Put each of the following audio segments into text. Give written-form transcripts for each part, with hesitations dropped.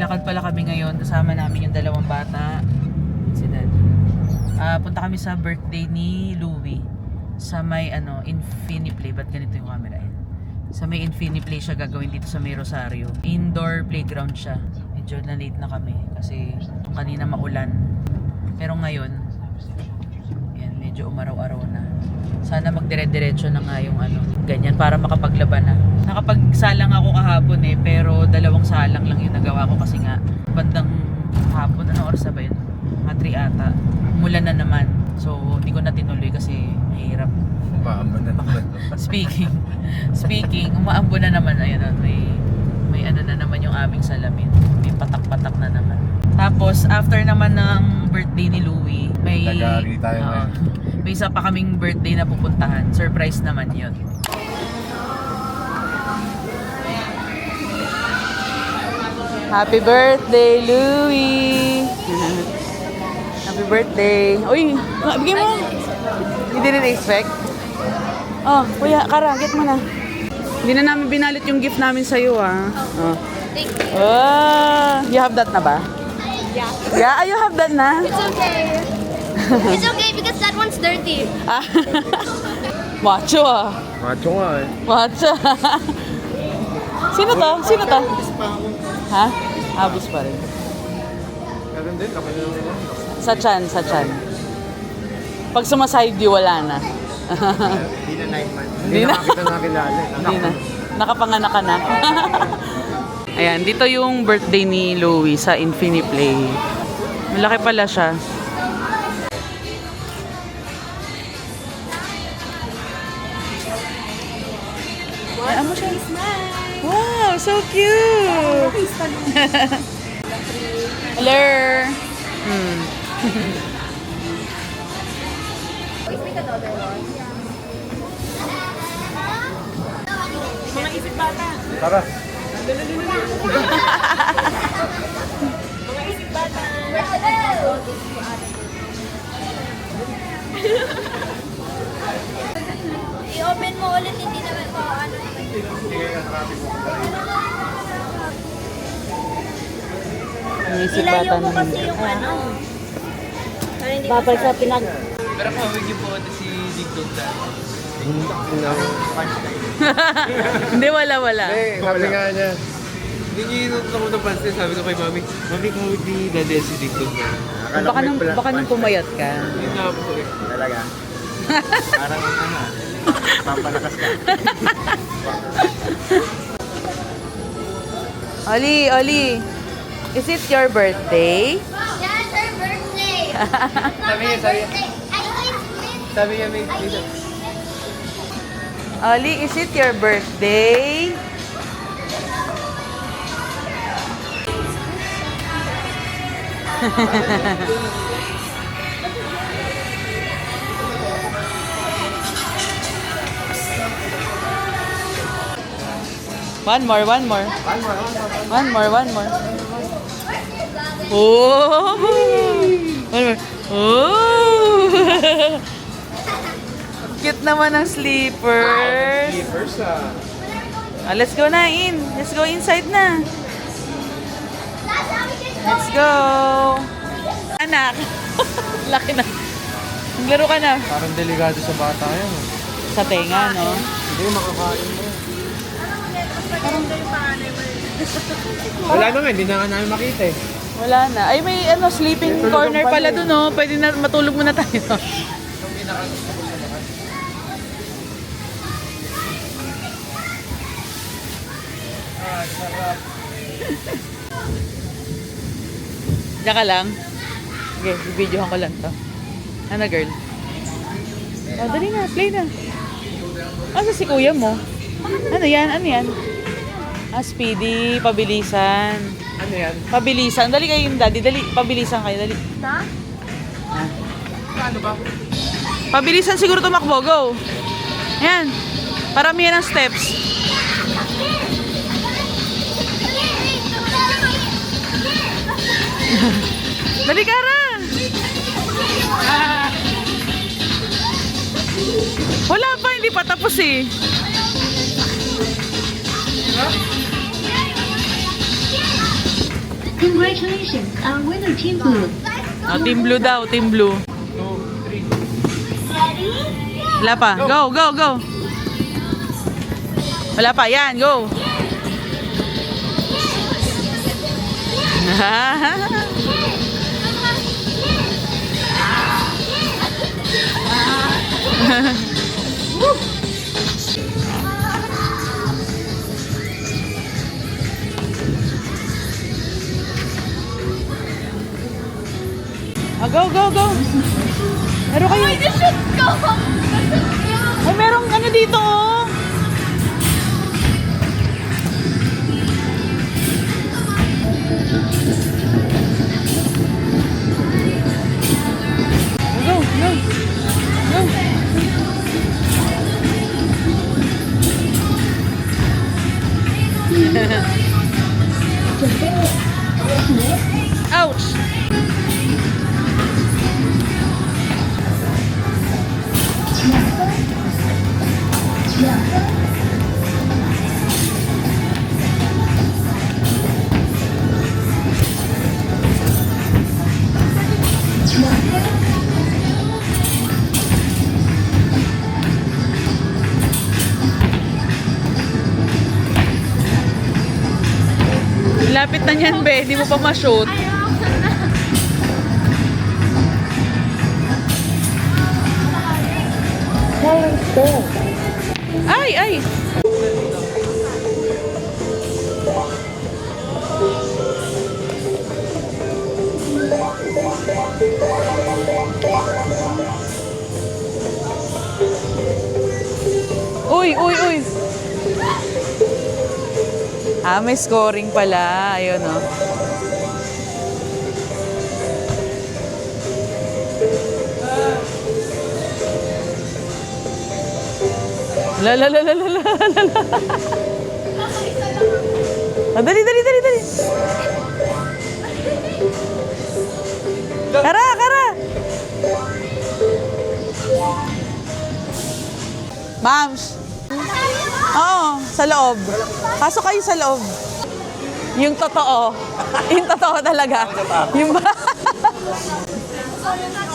Maglalakad pala kami ngayon. Kasama namin yung dalawang bata. Si Daddy. Punta kami sa birthday ni Louie. Sa may Infiniplay. Ba't ganito yung camera eh? Sa may Infiniplay siya gagawin dito sa may Rosario. Indoor playground siya. Medyo na late na kami. Kasi kanina maulan. Pero ngayon, yan, medyo umaraw-araw na. Sana magdire-diretso na nga yung ganyan para makapaglaban na. Nakapagsalang ako kahapon eh, pero 2 salang lang yung nagawa ko kasi nga bandang hapon, anong oras na ba yun? Mga 3 ata. Umulan na naman. So, hindi ko na tinuloy kasi mahirap. Umaambon na naman. Speaking, umaambon na naman. Ayun, may na naman yung aming salamin. May patak-patak na naman. Tapos, after naman ng birthday ni Louie, may Nag-aari tayo ngayon. may isa pa kaming birthday na pupuntahan. Surprise naman yun. Happy birthday, Louie! Happy birthday! Uy, bigay mo! You didn't expect? Oh, kuya, Kara, get mo na. Hindi na namin binalit yung gift namin sa'yo, ah. Oh. Thank you. Oh, you have that na ba? Yeah. Yeah, you have that na. It's okay. It's okay because that one's dirty. Ah. Macho ah. Macho nga eh. Macho. Sino to? Sino to? Ha? Abis pa rin. Meron din, kami na lang. Sa chan, sa chan. Pag sumaside view, wala na. Hindi na 9 months. Hindi na. Kita nakilala. Hindi na. Nakapanganak ka na. Ayan, dito yung birthday ni Louie sa Infiniplay. Malaki pala siya. Ayan mo siya. Wow, so cute! Hello! Mga isip bata. Tara. Mga isip bata. I-open mo ulit, hindi naman ko ano naman. Mga isip Ilayo bata mo naman. kasi yung ano. Para hindi Babay sa pinag... Pero kung hindi po ito si Digdog na. Hindi, wala. Eh, sabi nga niya. Hindi niyo ako napansin. Sabi ko kay Mami, Mami, kung hindi dadaya si Digdog na. Baka nung pumayat ka. Yun nga po eh. Talaga. Parang pampalakas ka. Oli, is it your birthday? Yeah, it's her birthday. Sabi niya, sabi niya, may Oli, is it your birthday? One more. One more. Oh! One more. Oh! Cute naman ang sleepers. First Let's go na in. Let's go inside na. Let's go. Anak. Laki na. Maglaro ka na. Parang delikado sa bata yan. Sa tenga, no? Hindi, makakain mo. Wala na nga, hindi na nga namin makita eh. Wala na. Ay, may sleeping May corner tulugan pala pala dun, no? Pwede na matulog muna tayo. Diyan ka lang. Okay, videohan ko lang to. Ano, girl? Oh, dali na, play na. Asa si kuya mo? Ano yan? Speedy, pabilisan. Ano yan? Pabilisan. Dali kayo yung daddy. Dali, pabilisan kayo. Dali. Na? Ano ba? Pabilisan siguro tumakbo. Go. Ayan. Paramihan ng steps. Dali, Kara. Wala pa, hindi pa tapos eh. Congratulations, our winner Team Blue. Team Blue daw, Team Blue. Wala pa. Go, go, go. Wala pa. Yan, go. Go, go, go. Meron kayo. You should go. Ay, merong ano dito, oh. Go, go. Go. Ouch. Lapit na niyan, be. Hindi mo pa ma-shoot. Ay, ay. Uy, uy, uy. May scoring pala. Ayun, oh. La la la la la la la. Dali, dali, dali, dali. Kara, kara. Mams. Oo, sa loob. Pasok kayo sa loob. Yung totoo. Yung totoo talaga. Yung ba?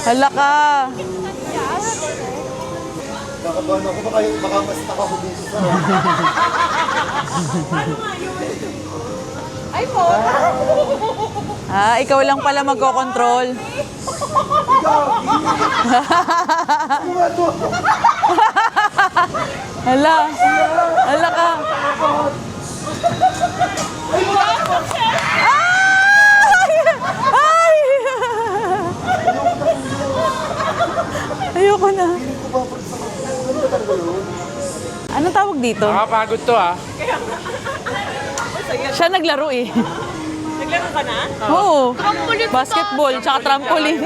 Hala ka. Nakabahan ako, baka mas ako dito sa... Ay po. Ikaw lang pala magkocontrol. Hala. Hala ka. Ay! Ay! Ayoko na. Anong tawag dito? Nakapagod to ah. Siya naglaro eh. Naglaro ka na? Oo. Basketball, tsaka trampoline.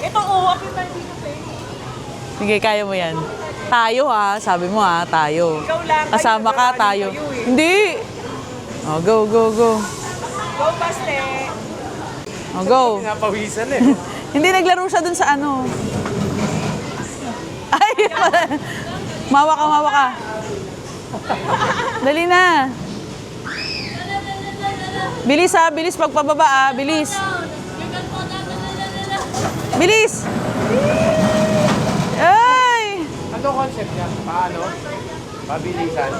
Ito, ako na dito sa'yo. Sige, kaya mo yan. Tayo ha, sabi mo ha, tayo. Ikaw lang. Kasama ka, tayo. Kayo eh. Hindi! Oh, go, go, go. Go, Baste. Oh, go. Pinapawisan eh. Hindi, naglaro siya dun sa ano. Ay, mawa ka, mawa ka. Dali na. Bilis ha, bilis pagpababa ha, bilis. Bilis! Ay! Ano concept niya? Paano? Pabilisan.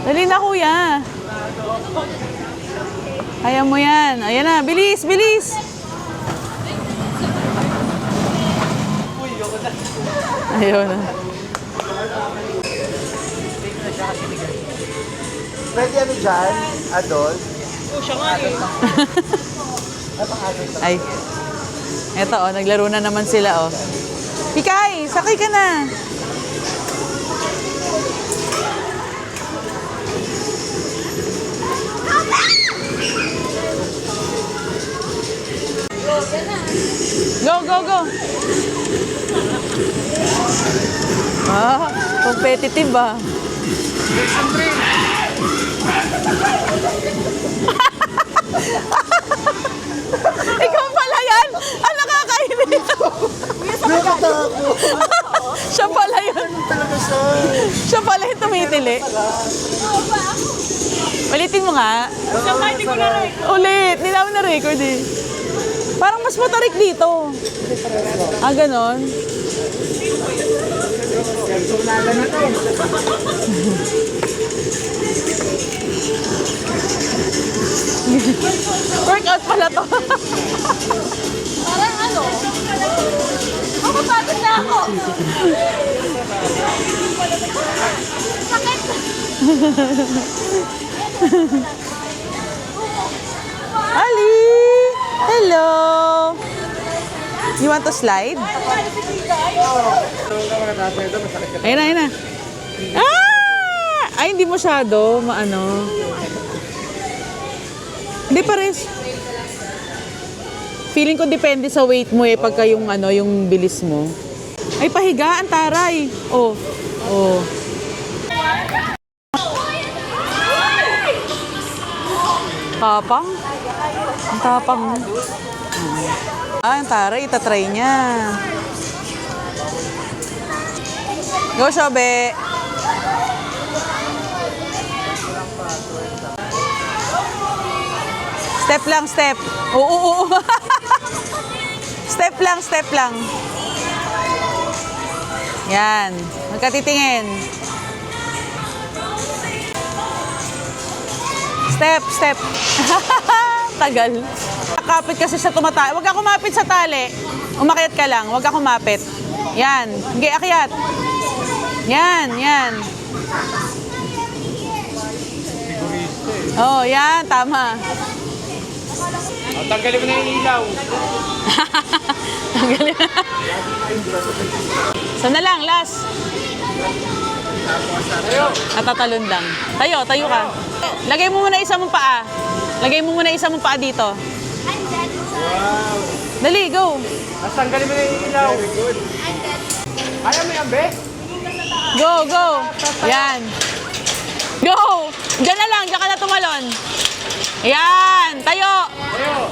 Dali na kuya. Kaya mo yan. Ayan na, bilis, bilis. Ayun na. Pwede ano dyan, adult? Oh, siya nga eh. Ay. Eto, oh, naglaro na naman sila, oh. Pikay, sakay ka na. Go, go, go. Competitive ba? Ikaw pala yan! Ah, nakakainis! Nakatakot! Siya pala yun. Talaga siya! Siya pala yung tumitili. Ulitin mo nga. Saan ka, hindi ko na rin. Ulit. Hindi namin na-record eh. Parang mas matarik dito. Ah, ganon. Workout pala to. Parang ano? Mapapagod na ako. Sakit. Ali! Hello! You want to slide? Ayun na, ayun na. Ah! Ay, hindi masyado. Maano. Hindi pares. Feeling ko depende sa weight mo eh pagka yung ano, yung bilis mo. Ay, pahiga, ang taray. Oh. Oh. Tapang. Ang tapang. Ah, ang taray, itatry niya. Go, Shobe. Step lang, step. Oo. Step lang, step lang. Yan. Magkatitingin. Step, step. Tagal. Kapit kasi sa tumatali. Huwag ka kumapit sa tali. Umakyat ka lang. Huwag ka kumapit. Yan. Sige, akyat. Yan, yan. Oh, yan. Tama. Tanggalin mo na yung ilaw. Tanggalin mo. Sana lang, last. Natatalon lang. Tayo, tayo ka. Lagay mo muna isa mong paa. Lagay mo muna isa mong paa dito. Dali, go. Tanggalin mo na yung ilaw. Kaya mo yan, be? Go, go. Yan. Go. Diyan na lang, diyan ka na tumalon. Yan, tayo.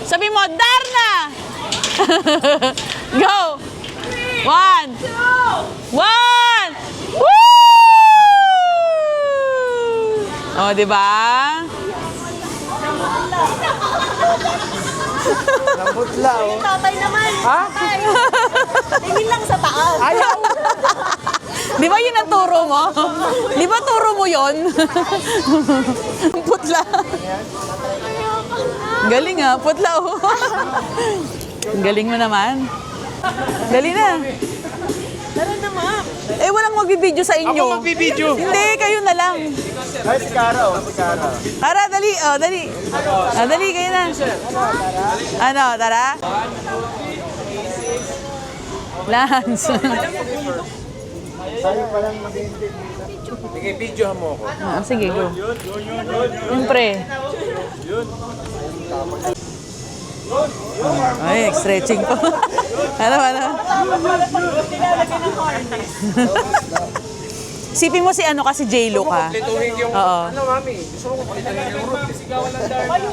Sabi mo, Darna. Go. 1. 1. Woo! Oh, di ba? Nambutla, oh. Tatay naman. Ha? Tingin lang sa taas. Ayaw! Di ba yun ang turo mo? Di ba turo mo yun? Putla. Galing ah, putla oh. Galing mo naman. Dali na. Tara na, ma'am. Eh, walang magbibideo sa inyo. Ako magbibideo. Hindi, kayo na lang. Ay, si Cara, oh, si Cara. Tara, dali. Oh, dali. Ah, dali, kayo na. Ano, tara? Lance. Tayo pa lang mag-intake. Sige, videohan mo ako. Ah, sige, go. Siyempre. Ay, stretching pa. Ano? Isipin mo si ano kasi J-Lo ka. Lituhin yung... Oo. Ano, mami? Gusto mo kumpletuhin yung root. Sigawan lang dahil.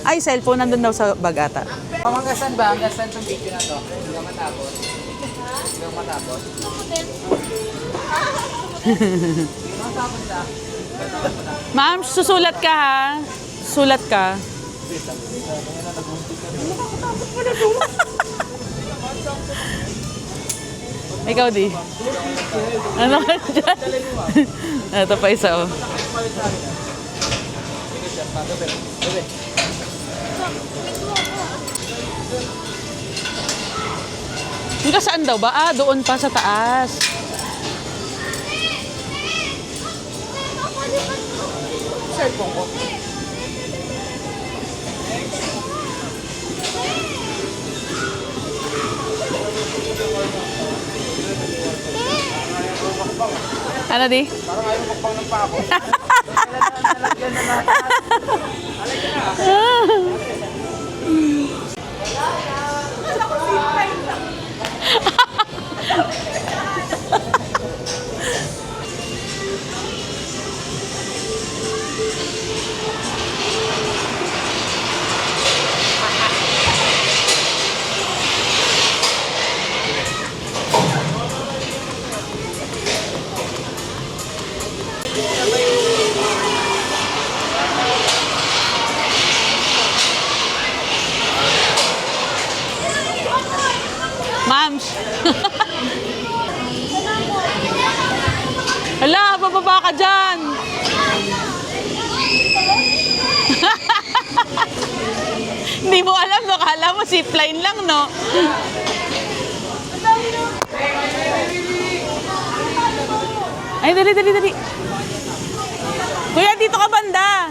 Ay, cellphone nandun daw sa bag ata. Hanggang saan ba? Hanggang saan itong video na to? Hanggang matapos? Hanggang matapos? Ma'am, susulat ka ha. Sulat ka. Ikaw di. Ano ka dyan? Ito pa isa oh. Hanggang saan daw ba? Ah, doon pa sa taas. Ano di? Parang ayaw magpang ng pa ako. Hindi mo alam, no? Kala mo zipline lang, no? Ay, dali. Kuya, dito ka banda.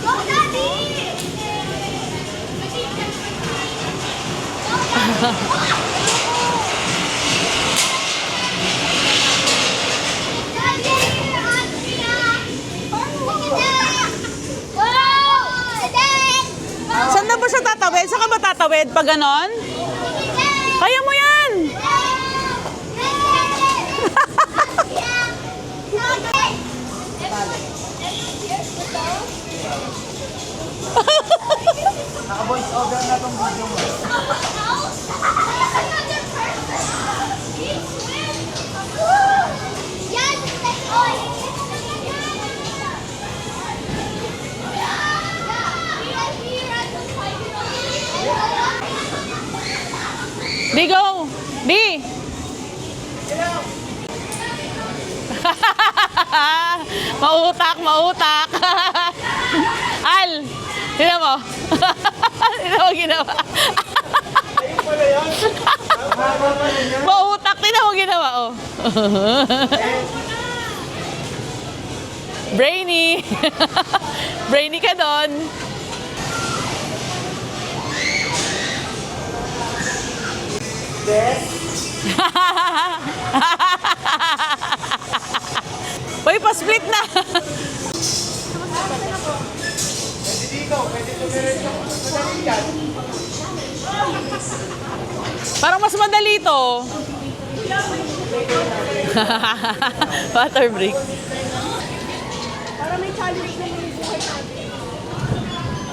Go, Daddy! Saan na ba siya tatawid? Saan ka ba tatawid? Pag ganon? Kaya mo yan! Naka-voice over na tong video mo. Di, go! Di! Mautak! Al! Tignan mo. Tignan mo ginawa. Mautak! Tignan mo ginawa, oh. Brainy! Brainy ka doon. Uy, pa-split na! Parang mas madali ito. Water break. Para may challenge na yung buhay natin.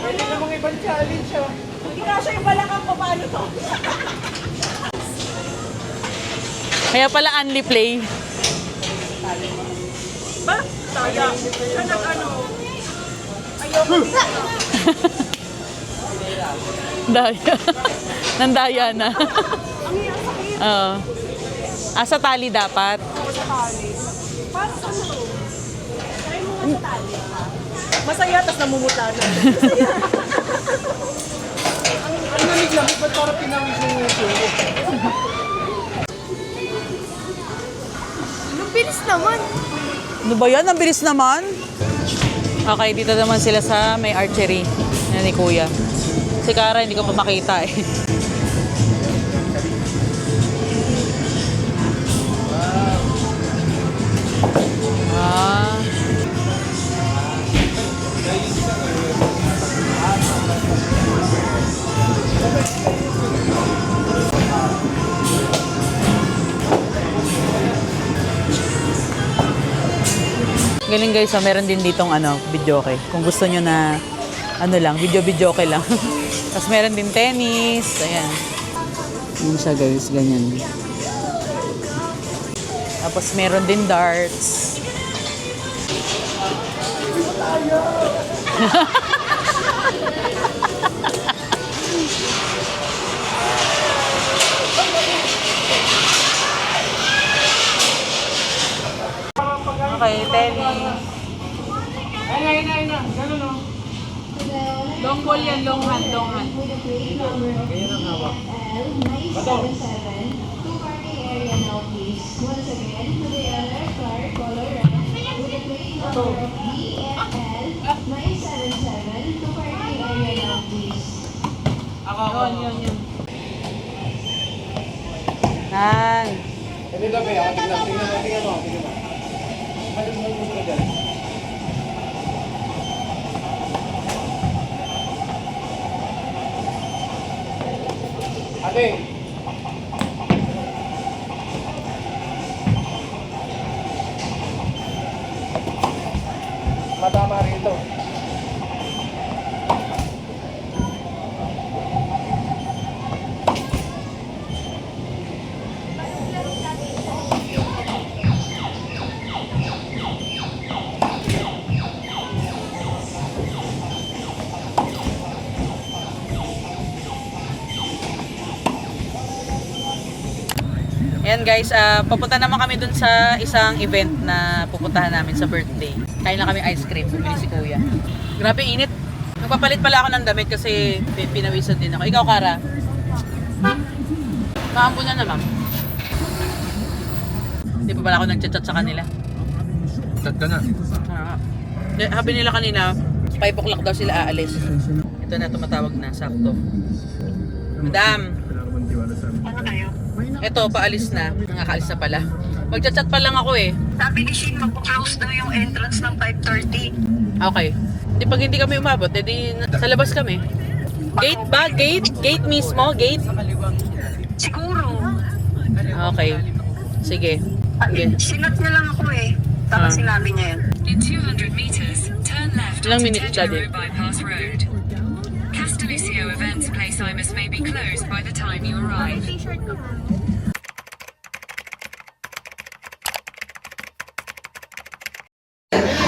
Pwede namang ibang challenge ah. Hindi kasha yung balakang ko paano to. Kaya pala only play. Ba? Taya. Siya nag-ano. Ayoko. Daya. Nandaya na. Ang hirap sakit. Oo. Sa tali dapat. Ako sa tali. Paano sa to? Try mo nga sa tali. Masaya, tas namumuta na. Ang lamig-lamig, ba't parang pinawis yung uso? Ang bilis naman. Ano ba yan? Ang bilis naman. Okay, dito naman sila sa may archery na ni Kuya. Si Cara, hindi ko pa makita eh. Ah. Galing guys, so meron din ditong videoke. Kung gusto nyo na lang, videoke lang. Tapos meron din tennis, ayan. Yun siya guys, ganyan. Tapos meron din darts. Okay, tennis. Ayun na. Ganun o. Long ball yan, long hand. Ganyan ang hawak. Bato. Yun. Yan. Hindi gabi, tingnan mo. Balik mo ka dyan. Ate! Matama rito. Ayan guys, papunta naman kami dun sa isang event na pupuntahan namin sa birthday. Kain lang kami ice cream, bumili si Kuya. Grabe init. Nagpapalit pala ako ng damit kasi pinawisan din ako. Ikaw, Kara? Maambo na naman. Hindi pa pala ako nag-chat sa kanila. Chat ka na. Sabi nila kanina, 5 o'clock daw sila aalis. Ito na, tumatawag na, sakto. Madam. Ito, paalis na. Nakakaalis na pala. Mag-chat pa lang ako eh. Sabi ni Shin, mag-close daw yung entrance ng 5:30. Okay. Di pag hindi kami umabot, edi sa labas kami. Gate ba? Gate? Gate mismo? Gate? Siguro. Okay. Sige. Sige. Sinat niya lang ako eh. Tapos sinabi niya yun. In 200 meters, turn left Ilang onto minutes, Daddy? Tedrow Bypass Road. Castelluccio Events Place Imus may be closed by the time you arrive.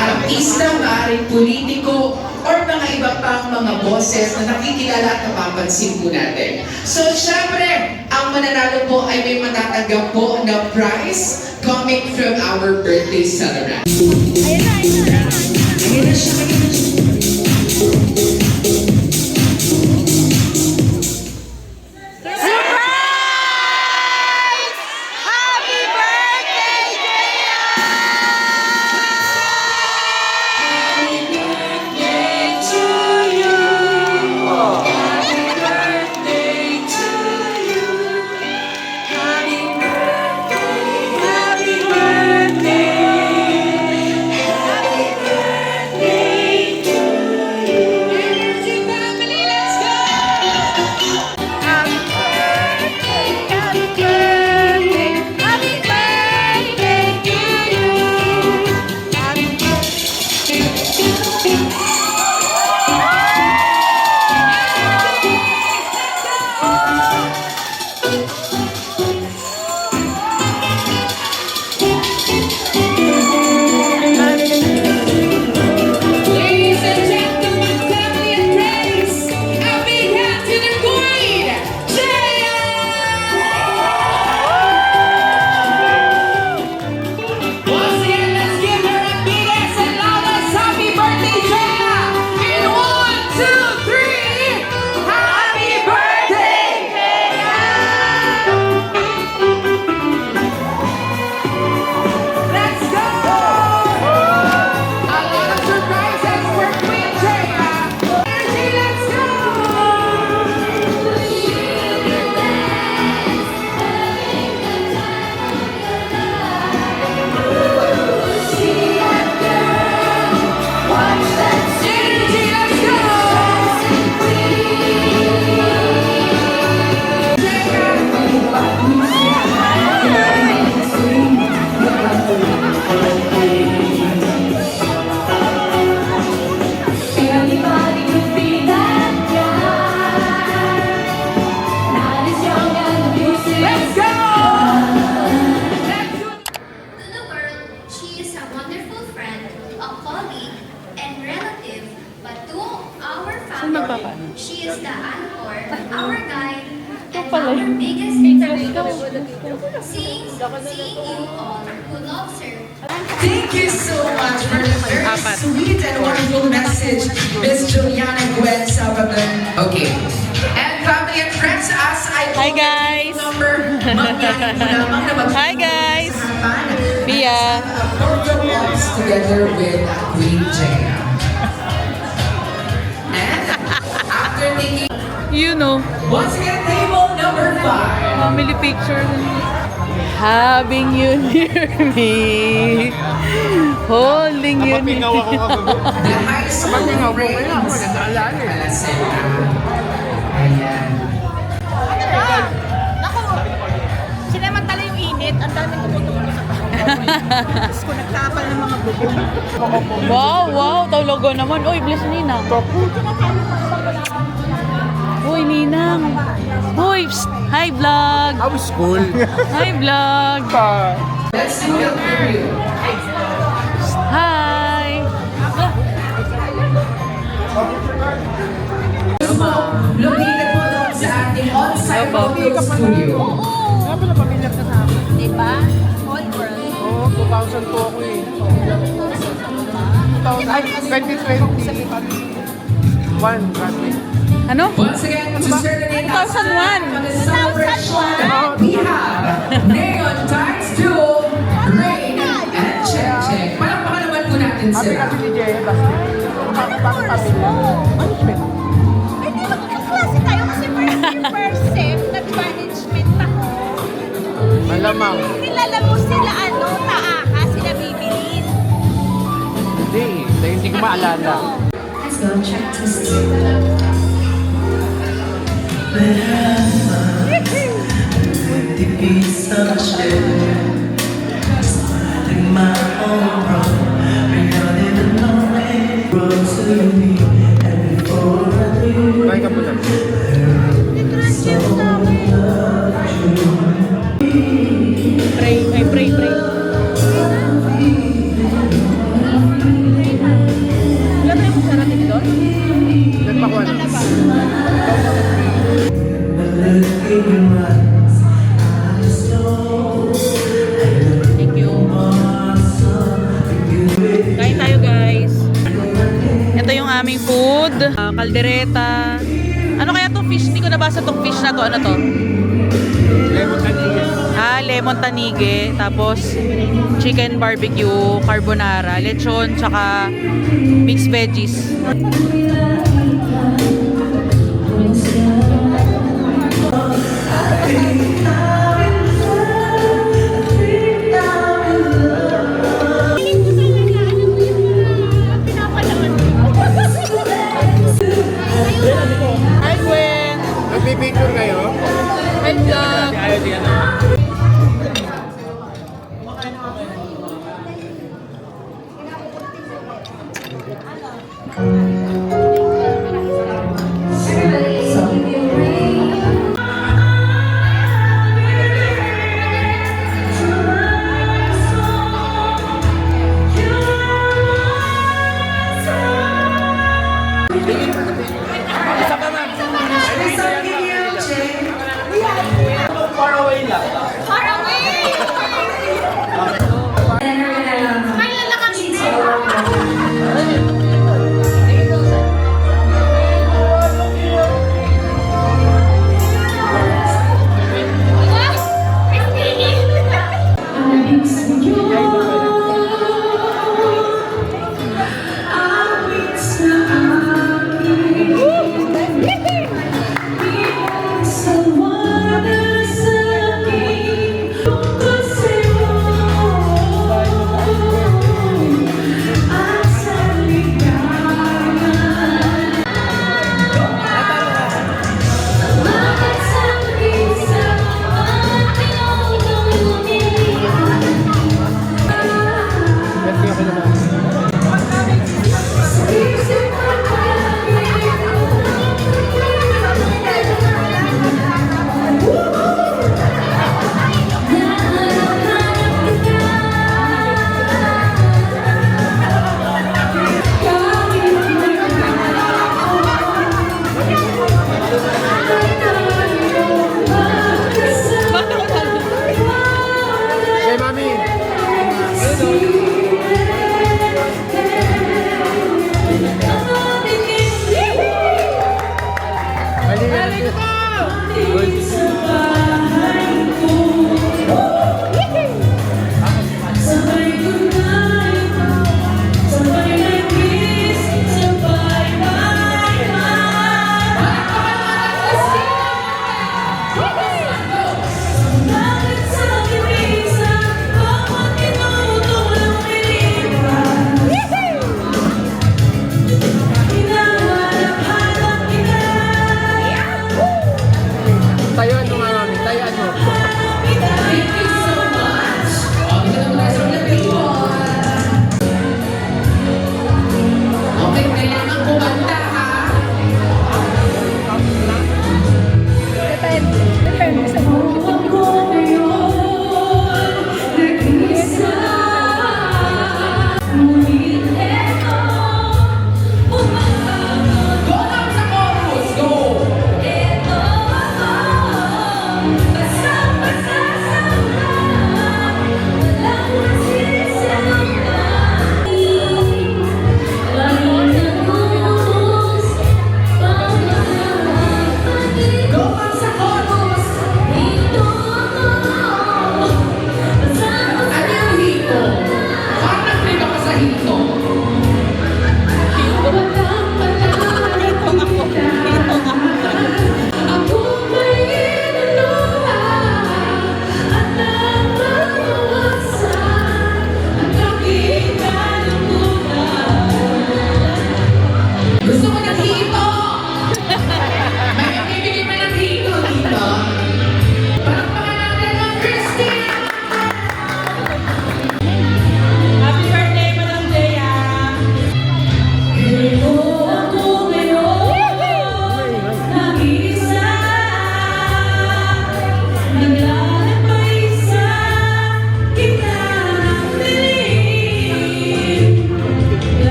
Artista, maaaring politiko, or mga iba pang mga boses na nakikilala at napapansin po natin. So, syempre, ang mananalo po ay may matatanggap po na prize coming from our birthday celebrant. Ayun na siya. She is the anchor, our guide, and our biggest inspiration. Seeing you all who loves her. Thank you so much for the very sweet and wonderful message, Miss Juliana Gwen Salvador. Okay. And family and friends, as I Hi guys! Hi guys! Pia! Together with Queen Jaya. And after taking, You know, once again, table number 5. family picture. Having you near me, holding you near Napapingaw ako kagabi. The high school reigns. Ayan. Naku! Sinamantala yung init. Ang daming tumutulo sa Tapos kung nagtapal ng mga bubong. Wow, wow, tawlogo naman. Uy, bless Ninang. Uy, Ninang. Uy, psst. Hi, vlog. How was school? Hi, vlog. Let's do it for you. Hi. Located po doon sa ating on-site photo studio. Sabi na pamilyar ka sa akin. Diba? All world. Oo, 2000 po ako eh. 2020. 2001, graduate. Ano? Once again, to serenade us 2001. for the celebration, we have Neon Times Duo, Rain, and Check Check. Palakpakan naman po natin sila. Kasi ni Jay, bakit kami niya? Management. Hindi magkaklase tayo kasi first sem, nag-management ako. Malamang. Kilala mo sila Taaka, sila Bibilin. Hindi ko maalala. Let's go, check test. Try ka po lang. Pray. Wala tayong masarating doon? Nagpakuha na. Thank you. Kain tayo guys. Ito yung aming food. Kaldereta. Ano kaya tong fish? Hindi ko nabasa tong fish na to. Ano to? Lemon tanige. Lemon tanige. Tapos chicken barbecue, carbonara, lechon, tsaka mixed veggies. Hi Gwen! Nagpipicture kayo? Hi vlog! Ayaw di ano. Kailan na kami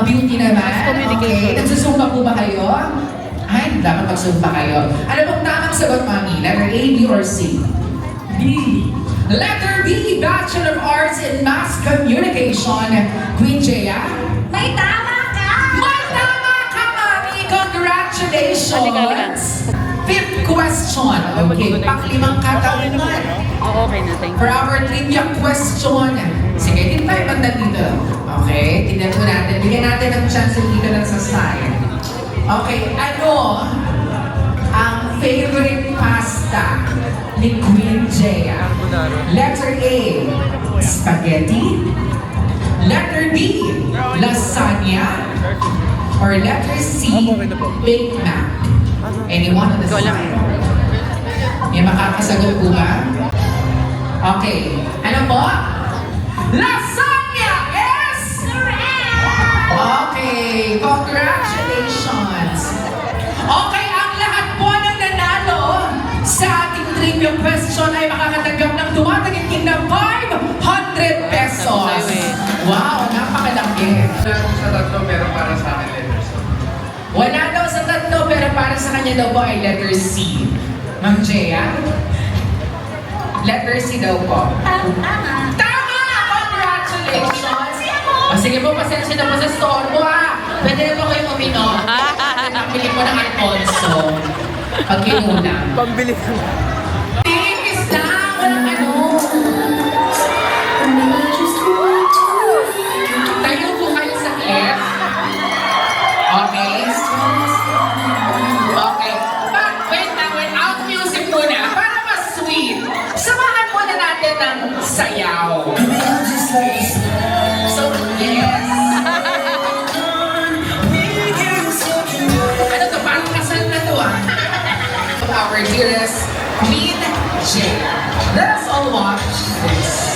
beauty naman. communication. Okay. Nagsusumpa po ba kayo? Ay, dapat magsumpa kayo. Ano bang tamang sagot, Mami? Letter A, B, or C? B. Letter B, Bachelor of Arts in Mass Communication. Queen Jaya? May tama ka! May tama ka, Mami! Congratulations! Fifth question. Okay, panglimang katanungan. Oo, okay na. Thank For you. our trivia question. Sige, din tayo banda dito. Okay, tignan po natin. Bigyan natin ng chance dito lang sa side. Okay, ano ang favorite pasta ni Queen Jaya? Letter A, spaghetti. Letter B, lasagna. Or letter C, Big Mac. Anyone on the side? May makakasagot po ba? Okay. Ano po? Lasagna is correct! Okay. Congratulations! Okay, ang lahat po ng nanalo sa ating trivia question ay makakatanggap ng tumataginting na 500 pesos. Wow, napakalaki. Sa tatlo, pero para sa akin letters. Wala daw sa tatlo, pero para sa kanya daw po ay letter C. Ma'am Jaya? Letter C daw po. Tama! Tama! Congratulations! O sige po, pasensya na po sa store mo Pwede na po kayo uminom. Nakapili po ng Alfonso. Pag kinuna. Pambili ka. Tinis lang! Walang ano. Tayo po kayo sa left. Okay? Okay. Wait, without music muna. Para mas sweet. Samahan muna natin ng sayaw. So, yes. Ano to? Parang kasal na to Our dearest Queen Jaya. Let us all watch this.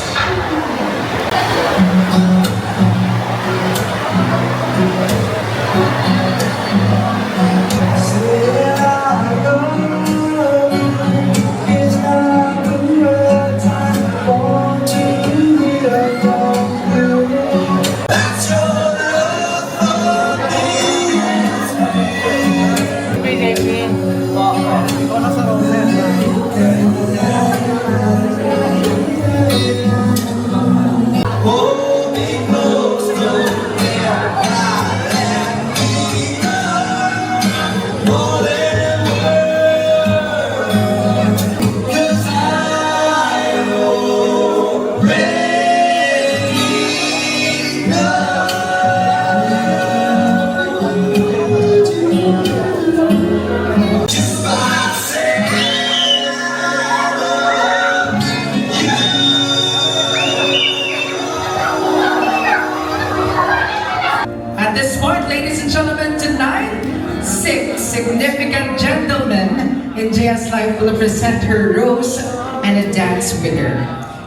At this point, ladies and gentlemen, tonight, 6 significant gentlemen in Jaya's life will present her rose and a dance with her.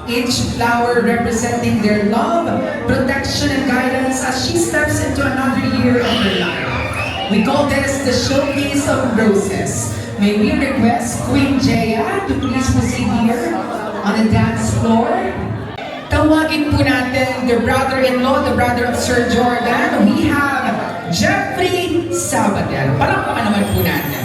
Each flower representing their love, protection, and guidance as she steps into another year of her life. We call this the Showcase of Roses. May we request Queen Jaya to please proceed here on the dance floor. Tawagin po natin the brother-in-law, the brother of Sir Jordan. We have Jeffrey Sabadell. Palakpakan naman po natin.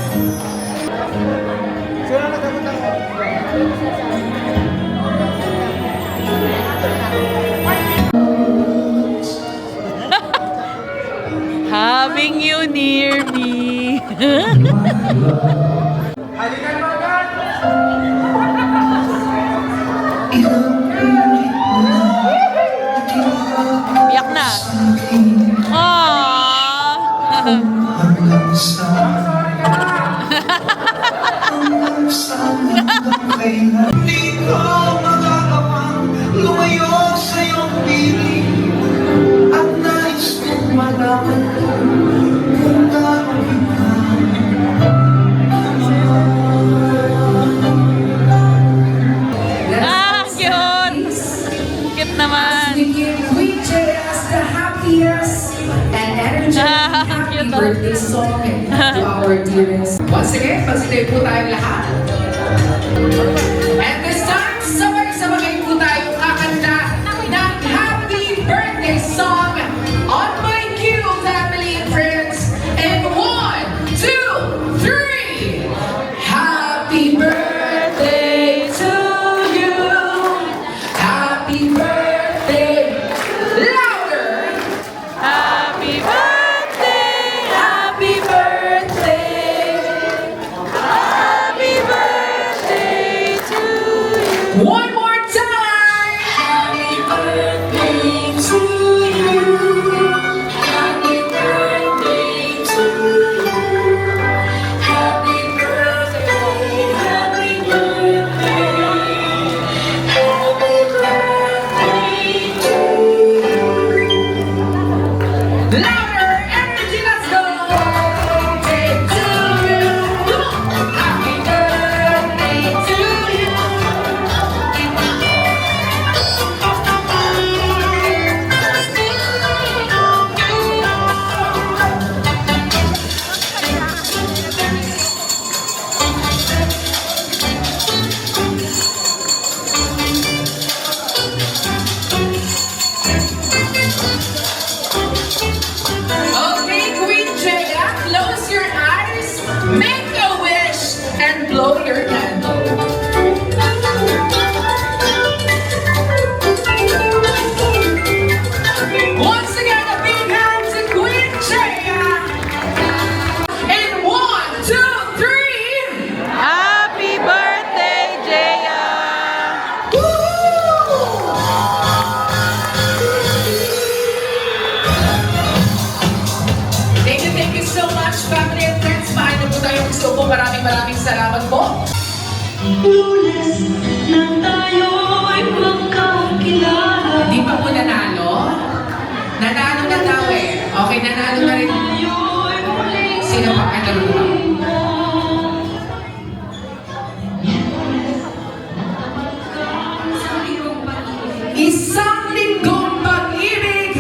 Having you near me. Iyak na. Hindi ko magagawang lumayo sa iyong piling at nais kong malaman kung gano'n kita. Cute! Cute naman. We give Queen Jaya the happiest and energetic happy Cute. birthday song to our dearest. Once again, pasilay po tayong lahat. And this time, sabay-sabay po tayo kakanta ng happy birthday song on my cue. Louder energy, let's go! Birthday to you. Come on. Happy birthday to you. Okay, Queen Jaya, close your eyes, make a wish, and blow your candle. Once again, a big hand to Queen Jaya. And 1, 2, 3. Happy birthday, Jaya! Thank you so much, family and friends. Mahal na po tayong gusto po. Maraming salamat po. Lunes na tayo'y magkakilala. Di pa po nanalo? Nanalo na daw eh. Okay, nanalo na rin. Tayo'y muling Sino pa? Ay, laro pa. Isang linggong pag-ibig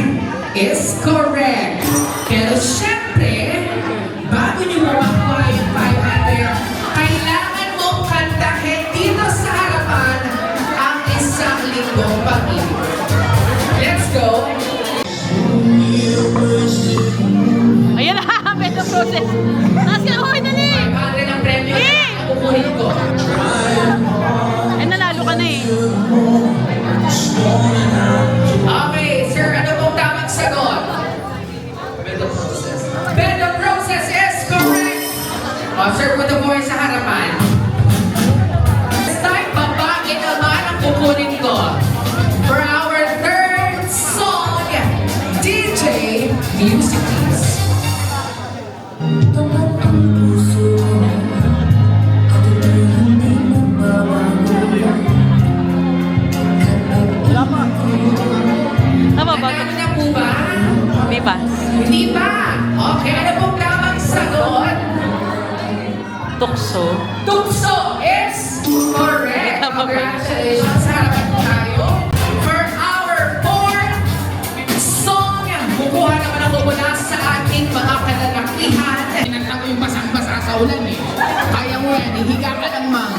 is correct. Pero syempre, bago nyo makuha yung 500, kailangan mong kantahin dito sa harapan ang isang linggong pag-ibig. Let's go! Ayan na, medyo process. Taas ka na, hoy, dali! 500 ang premyo na kukunin ko. Ay, nanalo ka na eh. Okay, sir, ano pong tamang sagot? Bed of roses is correct. Sir, put the boy sa harapan. This time, babae naman ang kukunin ko. For our third song, DJ Music please. Tama ba? Nanalo na po ba? Di ba? Hindi ba? Okay, ano pong tamang sagot? Tukso. Tukso is correct. Congratulations. Harapan po tayo. For our fourth song, kukuha naman ako mula sa ating mga kalalakihan. Pinanta ko yung basang-basa sa ulan eh. Kaya mo yan, hihiga ka ng mga.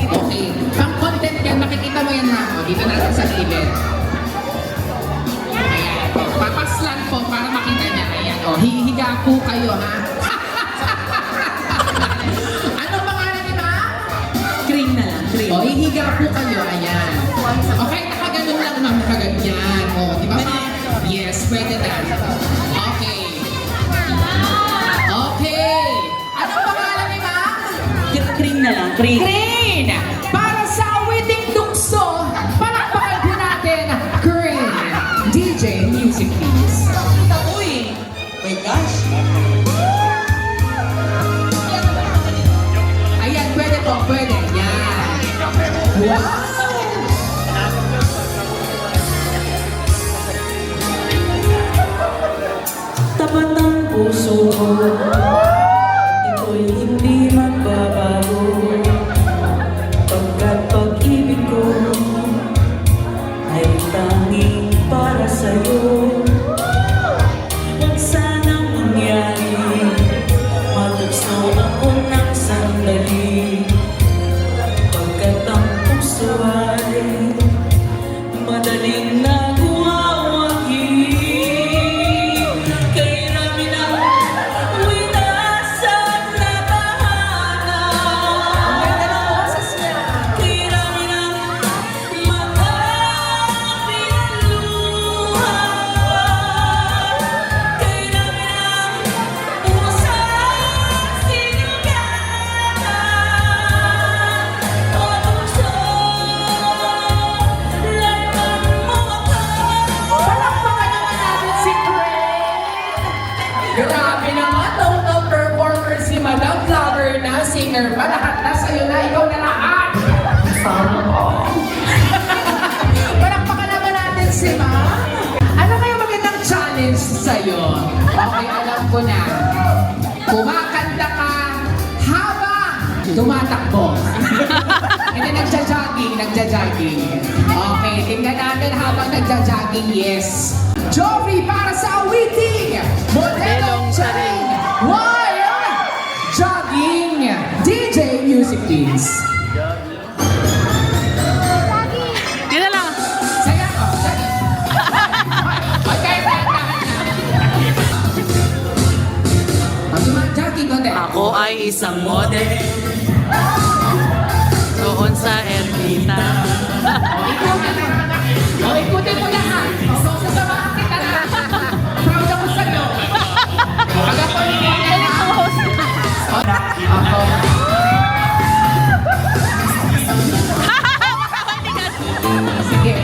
Okay. Pang content yan, makikita mo yan na. Dito natin sa gilid. Ayan. Papaslan po para makita niya. Ayan. Hihiga po kayo ha. Ano pangalan ni ma'am? Cream na lang, cream. O, hihiga po kayo. Ayan. Okay, nakaganon lang ma'am. Nakaganyan. O, di ba ma'am? Yes, pwede na. Okay. Okay. Ano pangalan ni ma'am? Cream na lang, cream. Crane! Para sa awiting tukso, palakpakan po natin, Crane. DJ Music please. Uy! My gosh! Ayan, pwede po, pwede. Yan. Wow! Tapat ng puso ko, ito'y hindi magbabago. Pagkat pag-ibig ko ay tanging para sa'yo. Huwag sanang mangyari, matukso ako ng sandali. Pagkat ang puso ay madaling nagwawagi. Kay rami na winasak na tahanan. Kay rami na mga pinaluha. Kay rami na usap sinugatan. O tukso, layman mo ako. lahat na sa'yo na, ikaw na lahat. Sana all. Palakpakan naman natin si Ma. Ano kaya magandang challenge sa'yo? Okay, alam ko na. Kumakanta ka habang tumatakbo. Hindi, nagja-jogging. Okay, tingnan natin habang nagja-jogging, yes. Joffrey para sa awiting Modelong Charing while jogging. DJ music please. Yun na lang. Saya ko, saya. Okay, jogging konti. Ako ay isang model. Doon sa Ermita. Ikutin mo lahat. Sasamahan kita na. Proud ako sa'yo. Pag ako nilala na. Ako. Sige.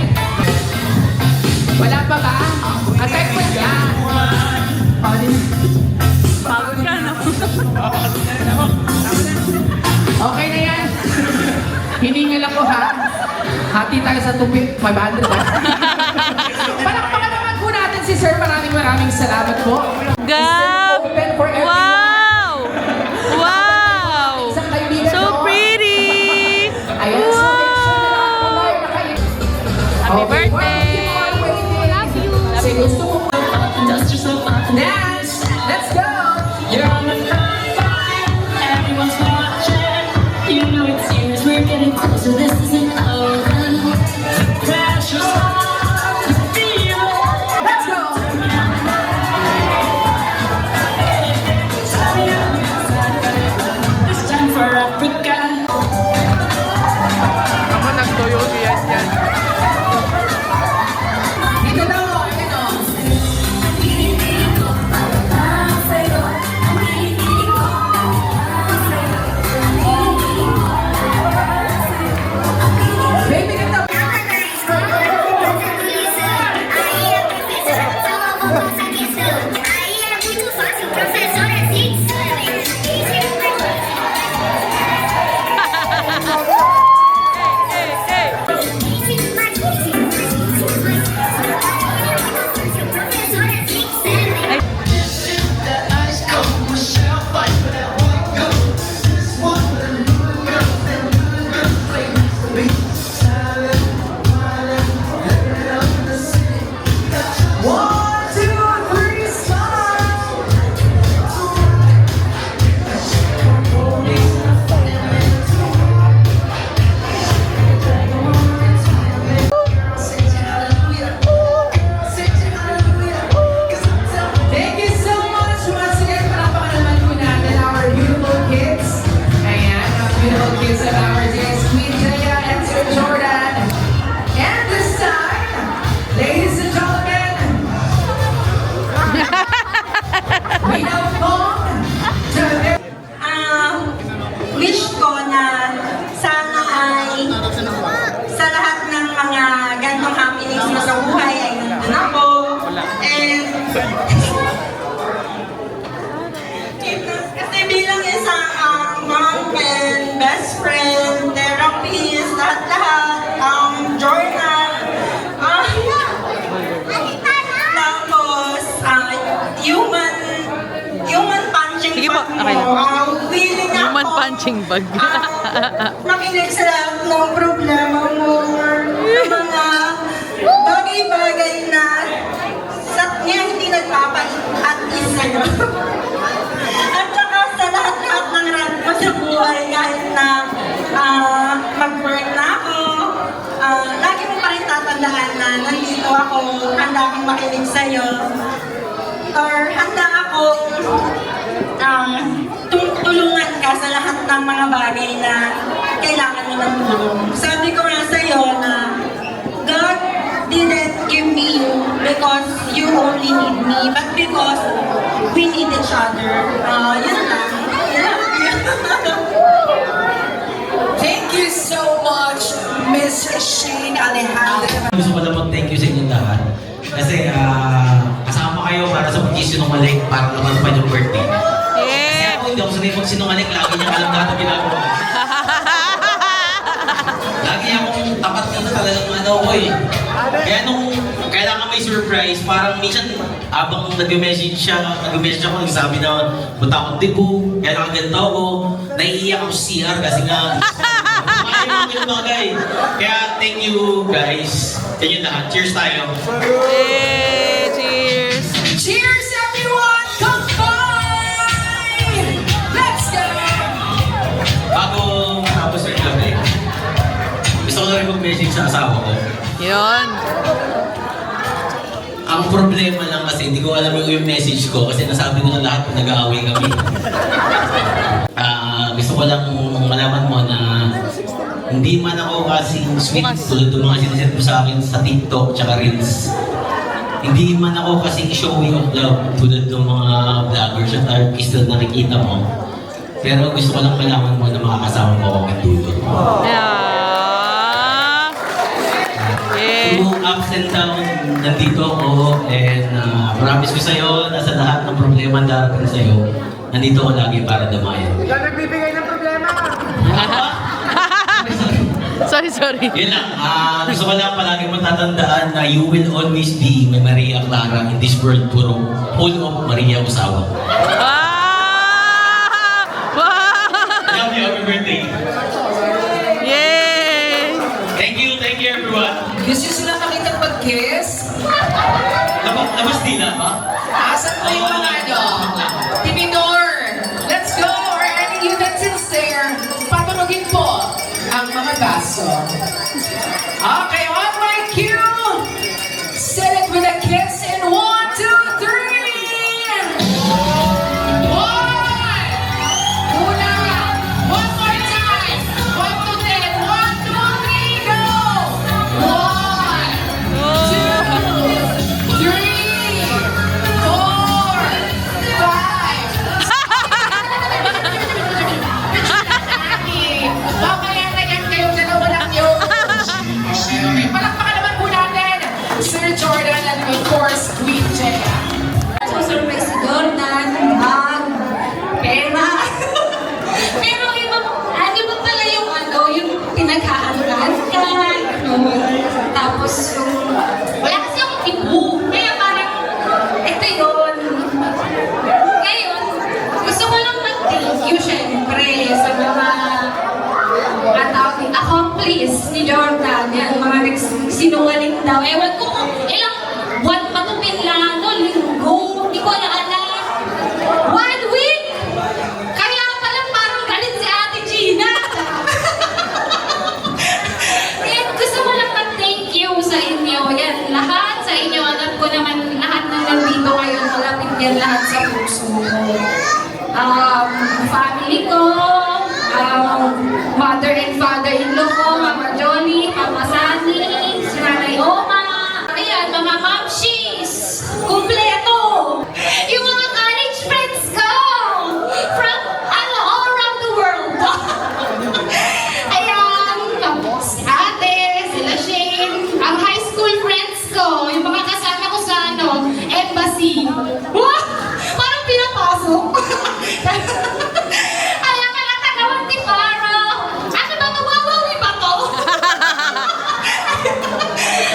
Wala pa ba? Atay ko yan. Pagod ka na. Okay na yan. Hiningal ako ha. Hati tayo sa tupi. 500 ha. Palakpakan naman po natin si Sir. Maraming salamat po. Gab! Open for everyone. Wow! Wow! Isang kaibigan So mo. pretty! Ayan, so make sure na lahat po tayo nakain. Happy Okay, birthday! Love you! Kasi gusto ko. Dance! Let's go! You're on the front line, everyone's watching. You know it's serious, we're getting closer, this isn't over. Precious heart, you feel it. Let's go! This time for Africa. Ako nagtoyo yan yan. Ito daw, ito. Baby, ito. One, two, three, smile. Thank you so much once again. Palakpakan naman po natin our beautiful kids. Ayan, our beautiful kids of our days, Queen Jaya and Sir Jordan. And this time, ladies and gentlemen, we now come to the Wish ko na sana ay sa lahat ng mga ganitong happenings mo sa buhay ay nandun ako. And kasi bilang isang mom and best friend, therapist, lahat-lahat, journal, tapos human punching Sige po, bag okay lang. mo. Willing ako. Human punching bag. Makinig sa lahat ng problema mo or mga bagay-bagay na sa niya hindi nagpapait at sa'yo. At saka sa lahat-lahat ng rant mo sa buhay kahit na mag-work na ako, lagi mo pa rin tatandaan na nandito ako, handa akong makinig sa'yo. Or handa akong tulungan ka sa lahat ng mga bagay na kailangan mo ng tulong. Sabi ko nga sa'yo na God didn't give me you because you only need me, but because we need each other. Yun lang. Thank you so much, Miss Shane Alejandra. Gusto ko lang mag-thank you sa inyong lahat. Kasi kasama kayo para sa pag-issue ng malik para naman pa yung birthday. Kasi ako hindi ako sanay magsinungaling. Lagi niya alam lahat ang ginagawa. Lagi akong tapat dito talagang ano ko eh. Kaya nung kailangan may surprise, parang minsan habang nag-message ako, nagsabi na punta akong Tibu, kailangan ganito ako, naiiyak ako sa CR kasi nga kumain mga ganun mga guys. Kaya thank you guys. Thank you lahat. Cheers tayo. Hey, cheers! Cheers, everyone! Combine! Let's go! Bago matapos yung gabi, gusto ko na rin mag-message sa asawa ko. Yun. Ang problema lang kasi, hindi ko alam yung message ko kasi nasabi ko na lahat kung nag-aaway kami. Gusto ko lang malaman mo na hindi man ako kasing sweet tulad ng mga sinaset mo sa akin sa TikTok tsaka Reels. Hindi man ako kasing showing of love tulad ng mga vloggers at artists na nakikita mo. Pero gusto ko lang malaman mo na makakasama mo ako magdulo. Through ups and downs, nandito ako and promise ko sa'yo na sa lahat ng problema darating sa'yo, nandito ako lagi para damayan. Ikaw nagbibigay ng problema! Sorry. Yun lang, gusto ko lang palagi matatandaan na you will always be my Maria Clara in this world full of Maria Usawa. Love you, happy birthday. Yay! Thank you everyone. Gusto sila makita pag-kiss? Labas din na ba? Asan mo yung mga ano? Timidor! Let's go! Or any utensils there. Patunogin po ang mga baso. Okay, on my cue! Set it with a kiss in 1, 2, 3! 1! 1 more time! 1 to 10! 1, 2, 3, go! 1, 2, 3, 4, 5! Mamaya na yan kayong dalawa lang yun. Okay, palakpakan naman po natin Sir Jordan and of course Queen Jaya. Surprise si Jordan, bag, pera. Pero iba pala yung yung pinaghahaluan ka, tapos yung, wala kasi yung tibu. Kaya parang, ito yun. Ngayon, gusto ko lang mag-thank you syempre sa mga accomplice ni Jordan. Yan, mga nagsinungaling daw. Ewan ko kung ilang buwan pa ito pinlano, linggo, hindi ko alam. 1 week! Kaya pala parang galit si Ate Gina. Yan, gusto ko lang mag-thank you sa inyo. Yan, lahat sa inyo. Alam ko naman lahat na nandito ngayon, malapit yan lahat sa puso ko. Family ko, mother and father-in-law ko, Mama Johnny, Mama Sunny, si Nanay Oma. Ayan, mga mamshis, kumpleto. Yung mga college friends ko, from all around the world. Ayan, si ate, sila Shane, ang high school friends ko, yung mga kasama ko sa embassy. Wow! Parang pinapasok. Alam ka lang tagawag ni Faro. Ano ba ito? Wawawi ba ito?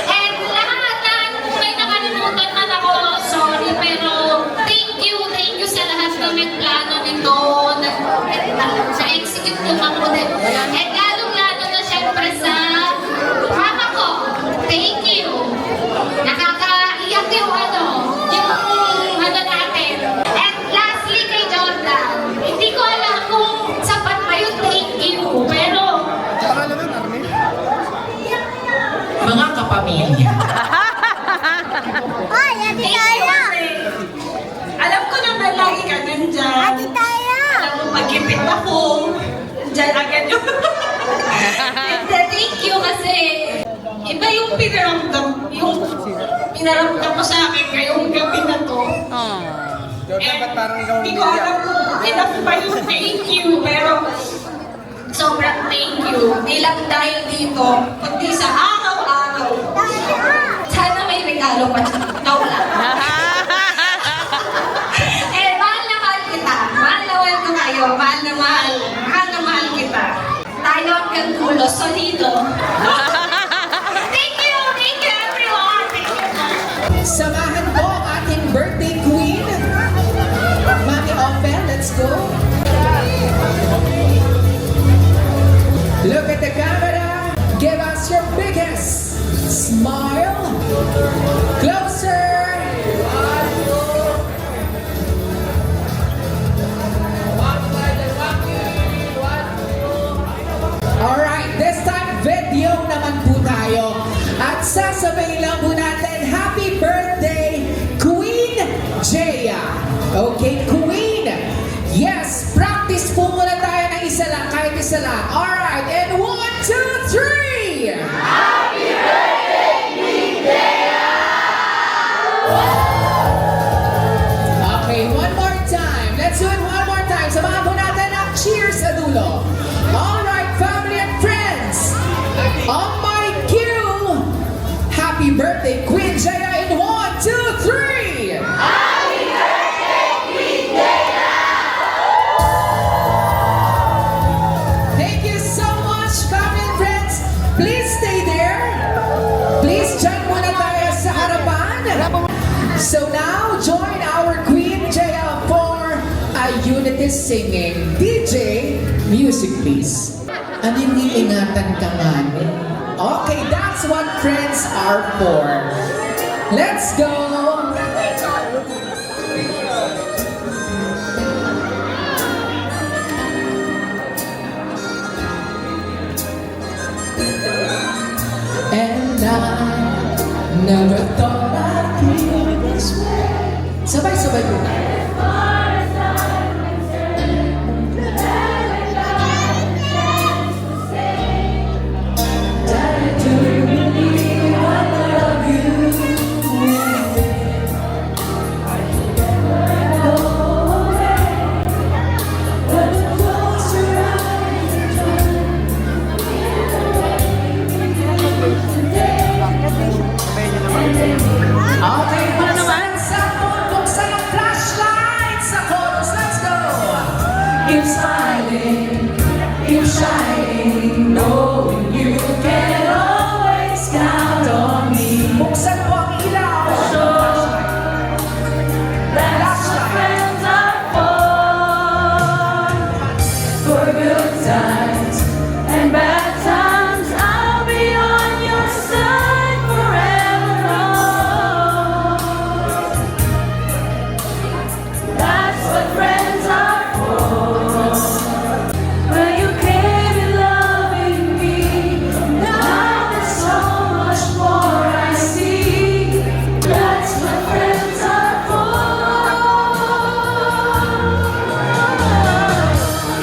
And lahat kung may nakalimutan man ako, sorry, pero thank you sa lahat na nagplano nito, na-execute ko ako din. And lalong-lalo na syempre sa mama ko, thank you. Nakakaiyak yung natin. And lastly kay Jordan, hindi ko alam kung sapat pa yung thank you, pero Mga kapamilya. ay, Ate Taya! Alam ko naman lagi ka nandyan. Ate Taya! Alam mo, pagkipit ako, dyan agad yung... And thank you kasi Iba yung pinaramdam mo sa akin ngayong gabi na to. Jordan, ba't parang ikaw Hindi ko alam kung enough pa yung thank you, pero sobrang thank you. Di lang dahil dito, kundi sa araw-araw. Sana may regalo pa siya. Ikaw lang. Mahal na mahal kita. Mahal na mahal ko kayo. hanggang dulo. Solido. Thank you everyone. Thank you. Samahan po ang ating birthday queen. Mami Open, let's go. Look at the camera. Give us your biggest smile. Closer. Alright, this time video naman po tayo. At sasabay lang po natin, happy birthday, Queen Jaya. Okay, Queen. Yes, practice po muna tayo ng isa lang, kahit isa lang. Alright, and 1, 2, 3! Happy birthday, Queen Jaya! Okay, one more time. Let's do it one more time. Samahan po natin ang cheers sa dulo. Alright, family and friends. On my cue, happy birthday, Queen Jaya in 1, 2, 3! Happy birthday, Queen Jaya! Thank you so much, family and friends. Please stay there. Please join muna tayo sa harapan. So now, join our Queen Jaya for a unity singing. DJ, music please. Ano yung iingatan ka man? Okay, that's what friends are for. Let's go! And I never thought I'd feel this way. Sabay-sabay po tayo. Okay, buksan sa phone, buksan ang flashlight sa chorus. Let's go! Keep smiling, keep shining, knowing you can always count on me. Buksan po ang ilaw. That's what friends are for. For good times and bad times, I'll be on your side forever. That's what friends are for. Well, you came in loving me. Now there's so much more I see. That's what friends are for.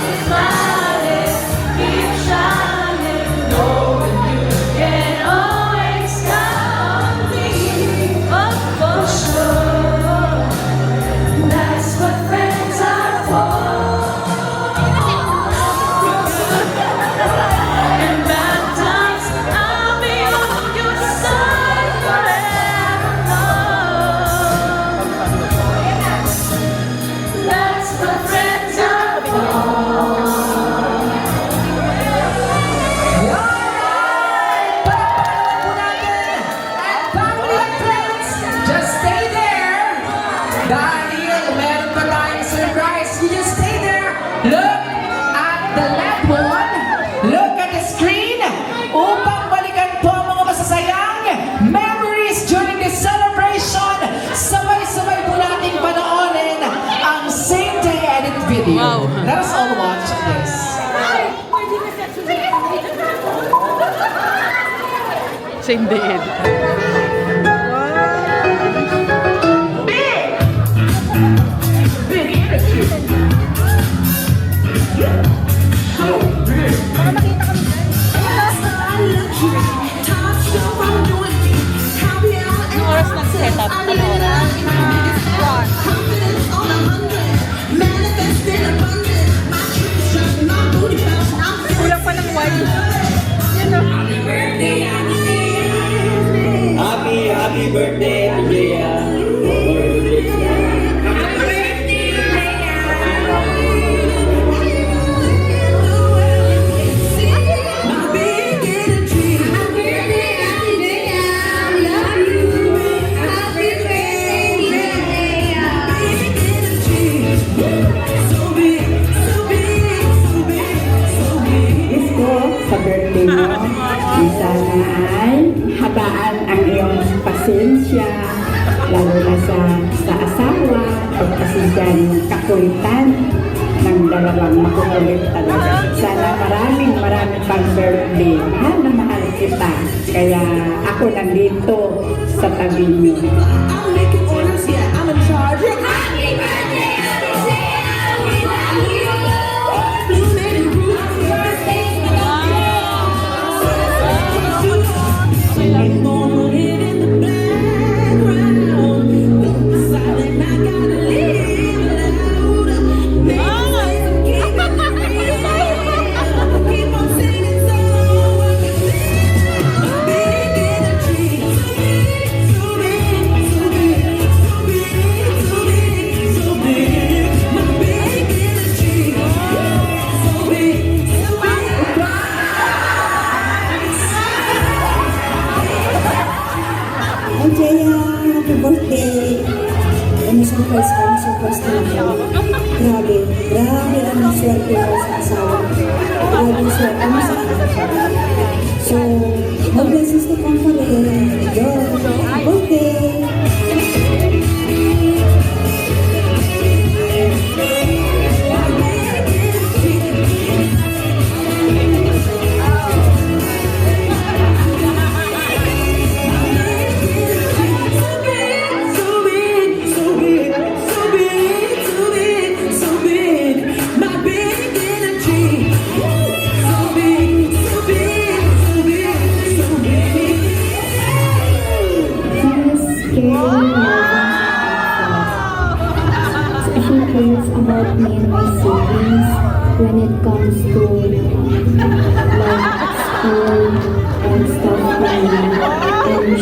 Keep smiling, keep shining, knowing you can always count on me. Oh, for sure. That's what friends are for. In bad times, I'll be on your side forever. That's what friends are for. Family and friends, just stay there. Dahil meron pa tayong surprise. You just stay there. Look at the left one. Look at the screen. Upang balikan po ang mga masasayang memories during this celebration. Sabay-sabay po natin panoorin ang same day edit video. Wow. Let us all watch this. Same day. Anong oras nag-setup? Anong oras? Kulang pa ng wine. Happy birthday, Andrea. dyan kakulitan ng dalawang makukulit talaga. Sana maraming pang birthday. Mahal na mahal kita. Kaya ako nandito sa tabi niyo. I'm making orders, yeah, I'm in charge. Happy birthday, Hi, Jaya! Happy birthday! Surprise na ako. Grabe ang swerte ko sa asawa. Grabe swerte mo sa akin. So, mag-blessings na kong pa rin. Happy birthday! Cares about me and my siblings when it comes to like school and stuff like that. And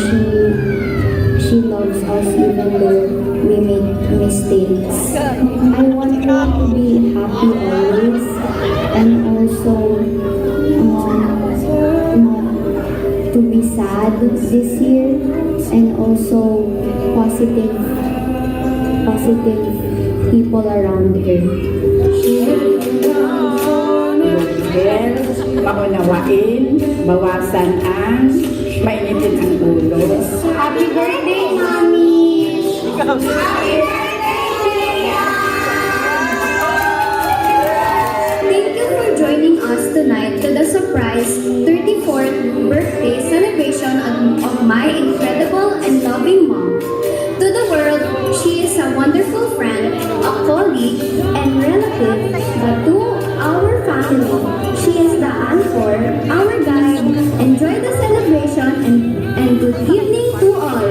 she loves us even though we make mistakes. I want her to be happy always and also not to be sad this year and also positive people around her. Well, maunawain, bawasan ang mainitin ang ulo. Happy birthday, Mommy! Happy birthday, Thank you for joining us tonight to the surprise 34th birthday celebration of my incredible and loving mom. To the world, she is a wonderful friend, a colleague, and relative, but to our family, she is the anchor, our guide. Enjoy the celebration and good evening to all.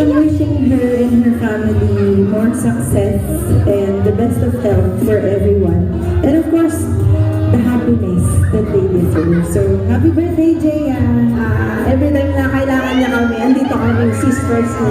Wishing her and her family more success and the best of health for everyone. And of course, the happiness that they deserve. So, happy birthday, Jaya! Every time na kailangan niya kami, andito kami, sisters na.